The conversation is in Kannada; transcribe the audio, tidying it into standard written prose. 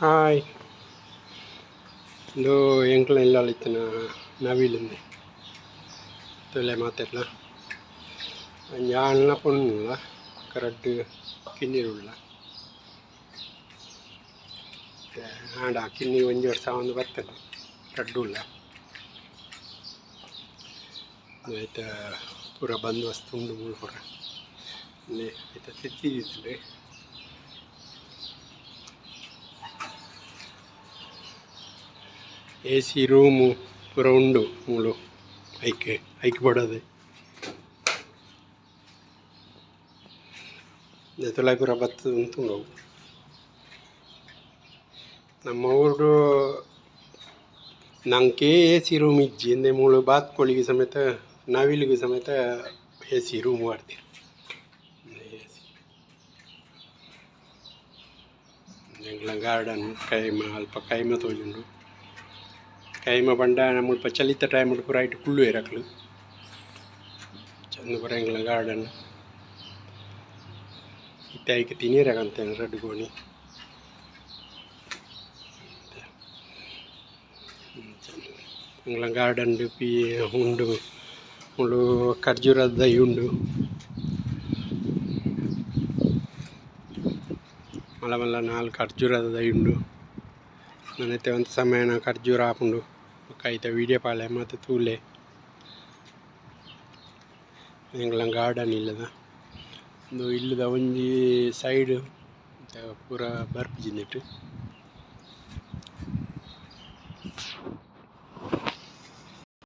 ಹಾಯ್, ಇದು ಎಂಕ್ಲ ಇಲ್ಲಿತ್ತಿನ ನವಿಲಿಂದ ತೊಲೆ ಮಾತೆಲ್ಲ ಯಾಳ್ನ ಪೊಣ್ಣುಲ್ಲ ಕರಡ್ ಕಿನ್ನಿರುಲ್ಲ ಆಂಡ ಕಿನ್ನಿ ಒಂಜಿ ವರ್ಷ ಒಂದು ಬರ್ತದೆ ರಡ್ಡುಲ್ಲ ಆಯ್ತು ಪೂರ ಬಂದೋಬಸ್ತ್ ಉಂಡು ಮೂಲು ಪೂರ ಆಯ್ತು ತಿರ್ತಿದ್ದಿತ್ತು AC ರೂಮು ಪೂರ ಉಂಡು ಮೂಲು ಐಕ್ ಪಡೋದು ತುಲಾಯ್ ಪೂರ ಬತ್ತದ ಉಂಟು ನಮ್ಮ ಊರು ನಂಗೆ AC ರೂಮ್ ಇಜ್ಜಿ ಎಂದೆ ಮೂಲು ಬಾತ್ಕೋಳಿಗೆ ಸಮೇತ ನವಿಲಿಗೆ ಸಮೇತ AC ರೂಮ್ ಮಾಡ್ತೀರಿ ಎಂಗ್ಲ ಗಾರ್ಡನ್ ಕೈಮ ಅಲ್ಪ ಕೈಮ ತೋಜುಂಡು ಕೈಮ ಪಂಡ ಮುಲ್ಪ ಚಲಿತ ಟೈಮ್ ಪೂರ ಐಟು ಕುಳ್ಳು ಇರಕ್ಲು ಚಂದ ಪೂರ ಎಂಗ್ಲ ಗಾರ್ಡನ್ ಇತ್ತೆ ಐಕೆ ತಿನ್ನೀರಕಂತೇನೆ ರಡ್ಡು ಗೋಣಿ ಎಂಗ್ಲ ಗಾರ್ಡನ್ ಪಿ ಉಂಡು ಮುಳು ಖರ್ಜೂರದ ದೈ ಉಂಡು ಮಲ್ಲ ಮಲ್ಲ 4 ಖರ್ಜೂರದ ದೈ ಉಂಡು ನನ್ನತ್ತೆ ಒಂದು ಸಮಯನ ಖರ್ಜೂರ ಹಾಪುಂಡು ಕೈತ ವೀಡಿಯೋ ಪಾಲೆ ಮತ್ತು ತೂಲೆ ಎಂಗ್ಲ ಗಾರ್ಡನ್ ಇಲ್ಲದ ಒಂದು ಇಲ್ಲದ ಒಂಜಿ ಸೈಡ್ ಪೂರ ಬರ್ಪಿಜಿಂದಿಟ್ಟು